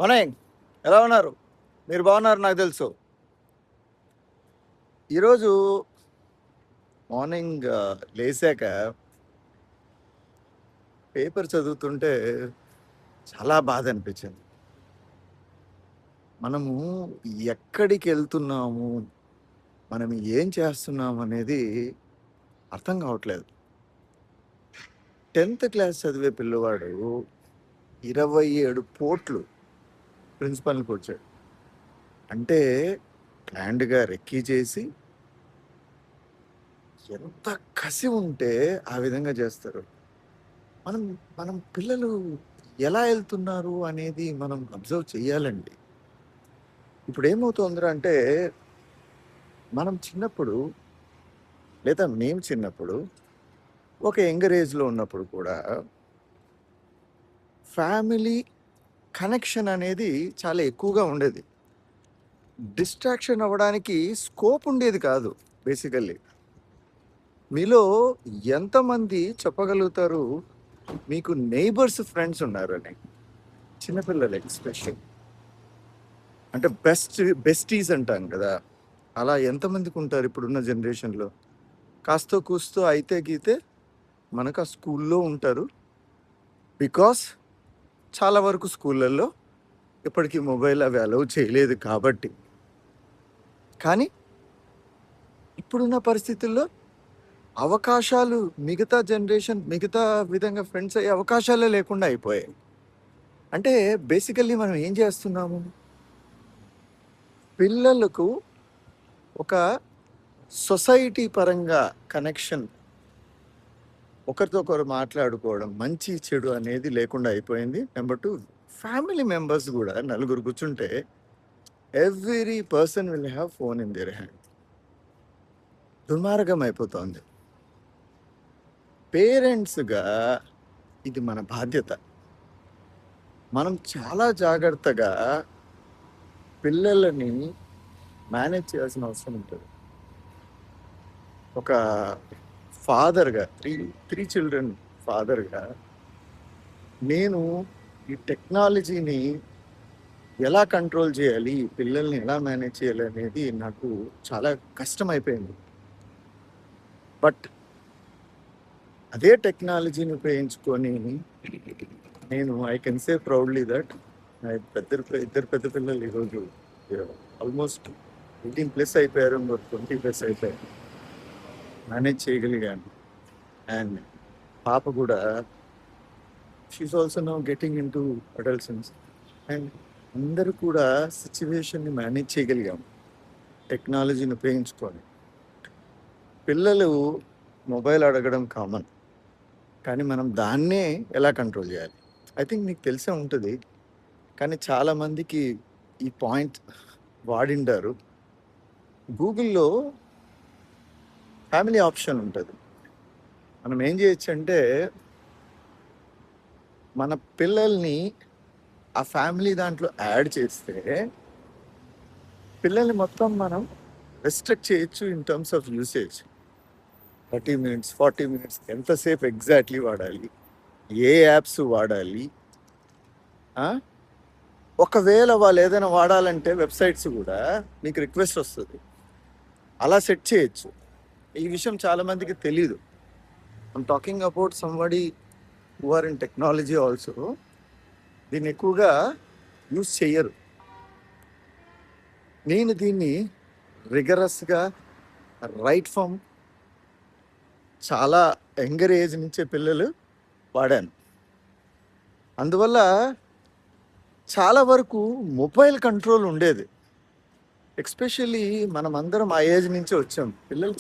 Morning. ఎలా ఉన్నారు? మీరు బాగున్నారు నాకు తెలుసు. ఈరోజు మార్నింగ్ లేసాక పేపర్ చదువుతుంటే చాలా బాధ అనిపించింది. మనము ఎక్కడికి వెళ్తున్నాము, మనం ఏం చేస్తున్నాము అనేది అర్థం కావట్లేదు. 10th క్లాస్ చదివే పిల్లవాడు 27 పోట్లు ప్రిన్సిపల్ని కూర్చాడు. అంటే ప్లాండ్గా రెక్కీ చేసి ఎంత కసి ఉంటే ఆ విధంగా చేస్తారు. మనం మనం పిల్లలు ఎలా వెళ్తున్నారు అనేది మనం అబ్జర్వ్ చేయాలండి. ఇప్పుడు ఏమవుతుందిరా అంటే మనం చిన్నప్పుడు లేదా మేము చిన్నప్పుడు ఒక యంగర్ ఏజ్లో ఉన్నప్పుడు కూడా ఫ్యామిలీ కనెక్షన్ అనేది చాలా ఎక్కువగా ఉండేది. డిస్ట్రాక్షన్ అవ్వడానికి స్కోప్ ఉండేది కాదు. బేసికల్లీ మీలో ఎంతమంది చెప్పగలుగుతారు మీకు నైబర్స్ ఫ్రెండ్స్ ఉన్నారని? చిన్నపిల్లలు ఎక్స్పెషల్ అంటే బెస్టీస్ అంటాం కదా, అలా ఎంతమందికి ఉంటారు ఇప్పుడున్న జనరేషన్లో? కాస్తో కూస్తో అయితే గీతే మనకు ఆ స్కూల్లో ఉంటారు. బికాస్ చాలా వరకు స్కూళ్ళల్లో ఇప్పటికీ మొబైల్ అవి అలౌ చేయలేదు కాబట్టి. కానీ ఇప్పుడున్న పరిస్థితుల్లో అవకాశాలు మిగతా జనరేషన్ మిగతా విధంగా ఫ్రెండ్స్ అయ్యే అవకాశాలే లేకుండా అయిపోయాయి. అంటే బేసికల్లీ మనం ఏం చేస్తున్నాము, పిల్లలకు ఒక సొసైటీ పరంగా కనెక్షన్, ఒకరితో ఒకరు మాట్లాడుకోవడం, మంచి చెడు అనేది లేకుండా అయిపోయింది. నెంబర్ 2, ఫ్యామిలీ మెంబర్స్ కూడా నలుగురు కూర్చుంటే every person will have phone in their hand. దుర్మార్గం అయిపోతుంది. పేరెంట్స్గా ఇది మన బాధ్యత. మనం చాలా జాగ్రత్తగా పిల్లలని మేనేజ్ చేయాల్సిన అవసరం ఉంటుంది. ఒక ఫాదర్గా, త్రీ చిల్డ్రన్ ఫాదర్గా నేను ఈ టెక్నాలజీని ఎలా కంట్రోల్ చేయాలి, పిల్లల్ని ఎలా మేనేజ్ చేయాలి అనేది నాకు చాలా కష్టం అయిపోయింది. బట్ అదే టెక్నాలజీని ఉపయోగించుకొని నేను I can say proudly that నా ఇద్దరు పెద్ద పిల్లలు ఈరోజు ఆల్మోస్ట్ 18+ అయిపోయారు, 20+ అయిపోయారు, మేనేజ్ చేయగలిగాను. అండ్ పాప కూడా she is also now getting into adolescence. And అందరూ కూడా సిచ్యువేషన్ని మేనేజ్ చేయగలిగాము టెక్నాలజీని ఉపయోగించుకొని. పిల్లలు మొబైల్ అడగడం కామన్, కానీ మనం దాన్నే ఎలా కంట్రోల్ చేయాలి? ఐ థింక్ మీకు తెలిసే ఉంటుంది, కానీ చాలామందికి ఈ పాయింట్ వాడిండారు. గూగుల్లో ఫ్యామిలీ ఆప్షన్ ఉంటుంది. మనం ఏం చేయొచ్చు అంటే మన పిల్లల్ని ఆ ఫ్యామిలీ దాంట్లో యాడ్ చేస్తే పిల్లల్ని మొత్తం మనం రెస్ట్రిక్ట్ చేయొచ్చు in terms of usage. 30 minutes 40 minutes ఎంతసేపు ఎగ్జాక్ట్లీ వాడాలి, ఏ యాప్స్ వాడాలి. ఒకవేళ వాళ్ళు ఏదైనా వాడాలంటే వెబ్సైట్స్ కూడా మీకు రిక్వెస్ట్ వస్తుంది, అలా సెట్ చేయొచ్చు. ఈ విషయం చాలామందికి తెలీదు. I'm talking about somebody who are in technology also. దీన్ని ఎక్కువగా యూజ్ చెయ్యరు. నేను దీన్ని రిగరస్గా రైట్ ఫ్రమ్ చాలా యంగర్ ఏజ్ నుంచే పిల్లలు వాడాను. అందువల్ల చాలా వరకు మొబైల్ కంట్రోల్ ఉండేది. ఎస్పెషల్లీ మనం అందరం ఆ ఏజ్ నుంచి వచ్చాం. పిల్లలు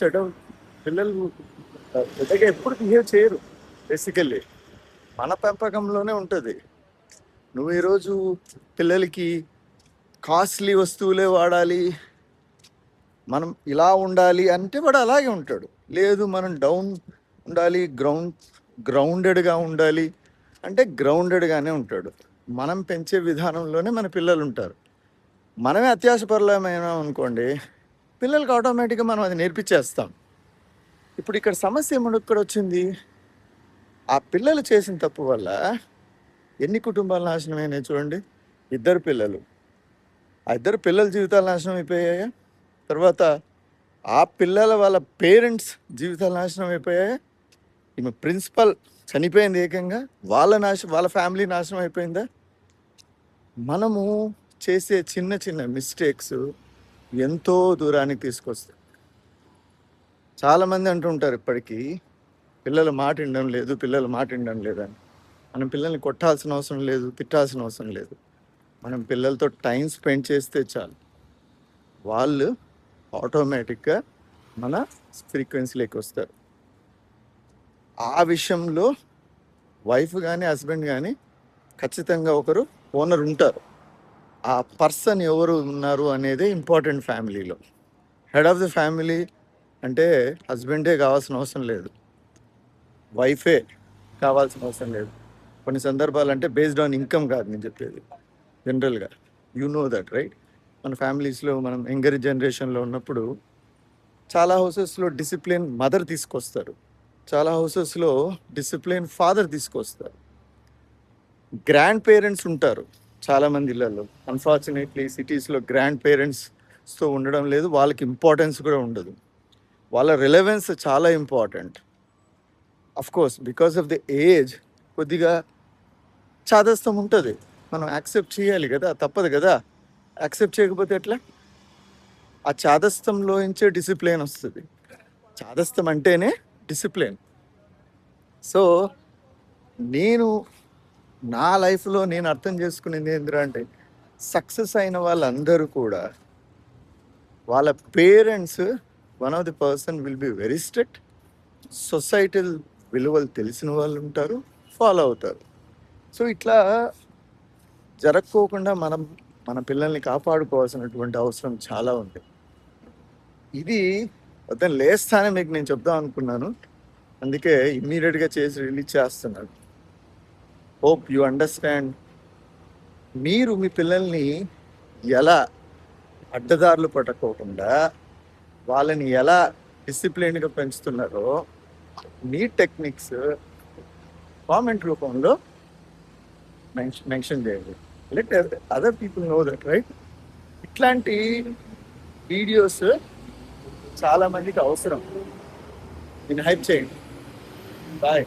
పెద్దగా ఎప్పుడు బిహేవ్ చేయరు. బేసికల్లీ మన పెంపకంలోనే ఉంటుంది. నువ్వు ఈరోజు పిల్లలకి కాస్ట్లీ వస్తువులే వాడాలి, మనం ఇలా ఉండాలి అంటే వాడు అలాగే ఉంటాడు. లేదు మనం డౌన్ ఉండాలి, గ్రౌండెడ్గా ఉండాలి అంటే గ్రౌండెడ్గానే ఉంటాడు. మనం పెంచే విధానంలోనే మన పిల్లలు ఉంటారు. మనమే అత్యాశపరులమైన అనుకోండి, పిల్లలకి ఆటోమేటిక్గా మనం అది నేర్పించేస్తాం. ఇప్పుడు ఇక్కడ సమస్య ఇక్కడ వచ్చింది, ఆ పిల్లలు చేసిన తప్పు వల్ల ఎన్ని కుటుంబాలు నాశనమైనాయి చూడండి. ఇద్దరు పిల్లలు. ఆ ఇద్దరు పిల్లల జీవితాలు నాశనం అయిపోయాయా? తర్వాత ఆ పిల్లల వాళ్ళ పేరెంట్స్ జీవితాలు నాశనం అయిపోయాయా? ఈమె ప్రిన్సిపల్ చనిపోయింది ఏకంగా. వాళ్ళ ఫ్యామిలీ నాశనం అయిపోయిందా? మనము చేసే చిన్న చిన్న మిస్టేక్స్ ఎంతో దూరానికి తీసుకొస్తాయి. చాలామంది అంటుంటారు ఇప్పటికీ, పిల్లలు మాట వినడం లేదు, పిల్లలు మాట వినడం లేదని. మనం పిల్లల్ని కొట్టాల్సిన అవసరం లేదు, తిట్టాల్సిన అవసరం లేదు. మనం పిల్లలతో టైం స్పెండ్ చేస్తే చాలు, వాళ్ళు ఆటోమేటిక్గా మన ఫ్రీక్వెన్సీలోకి వస్తారు. ఆ విషయంలో వైఫ్ కానీ హస్బెండ్ కానీ ఖచ్చితంగా ఒకరు ఓనర్ ఉంటారు. ఆ పర్సన్ ఎవరు ఉన్నారు అనేది ఇంపార్టెంట్ ఫ్యామిలీలో. హెడ్ ఆఫ్ ద ఫ్యామిలీ అంటే హస్బెండే కావాల్సిన అవసరం లేదు, వైఫే కావాల్సిన అవసరం లేదు. కొన్ని సందర్భాలు అంటే బేస్డ్ ఆన్ ఇన్కమ్ కాదు నేను చెప్పేది, జనరల్గా యూ నో దట్ రైట్. మన ఫ్యామిలీస్లో మనం యంగర్ జనరేషన్లో ఉన్నప్పుడు చాలా హౌసెస్లో డిసిప్లిన్ మదర్ తీసుకొస్తారు, చాలా హౌసెస్లో డిసిప్లిన్ ఫాదర్ తీసుకొస్తారు. గ్రాండ్ పేరెంట్స్ ఉంటారు చాలామంది ఇళ్ళల్లో. అన్ఫార్చునేట్లీ సిటీస్లో గ్రాండ్ పేరెంట్స్తో ఉండడం లేదు, వాళ్ళకి ఇంపార్టెన్స్ కూడా ఉండదు. వాళ్ళ రిలవెన్స్ చాలా important. Of course because of the age కొద్దిగా చాదస్తం ఉంటుంది, మనం యాక్సెప్ట్ చేయాలి కదా, తప్పదు కదా. యాక్సెప్ట్ చేయకపోతే ఎట్లా? ఆ చాదస్తంలో నుంచే డిసిప్లిన్ వస్తుంది. చాదస్తం అంటేనే డిసిప్లిన్. సో నేను నా లైఫ్లో నేను అర్థం చేసుకునేది ఏంటంటే, సక్సెస్ అయిన వాళ్ళందరూ కూడా వాళ్ళ parents, one of the person will be very strict. Societal విలువలు తెలిసిన వాళ్ళు ఉంటారు, ఫాలో అవుతారు. సో ఇట్లా జరగకోకుండా మనం మన పిల్లల్ని కాపాడుకోవాల్సినటువంటి అవసరం చాలా ఉంది. ఇది వద్దని లేస్తానే మీకు నేను చెప్దాం అనుకున్నాను, అందుకే ఇమ్మీడియట్గా చేసి రిలీజ్ చేస్తున్నాను. Hope you understand. మీరు మీ పిల్లల్ని ఎలా అడ్డదారులు పట్టకోకుండా వాళ్ళని ఎలా డిసిప్లిన్గా పెంచుతున్నారో మీ టెక్నిక్స్ కామెంట్ రూపంలో మెన్షన్ చేయండి. Let other people know that right. ఇట్లాంటి వీడియోస్ చాలా మందికి అవసరం. నేను హైప్ చేయండి. బాయ్.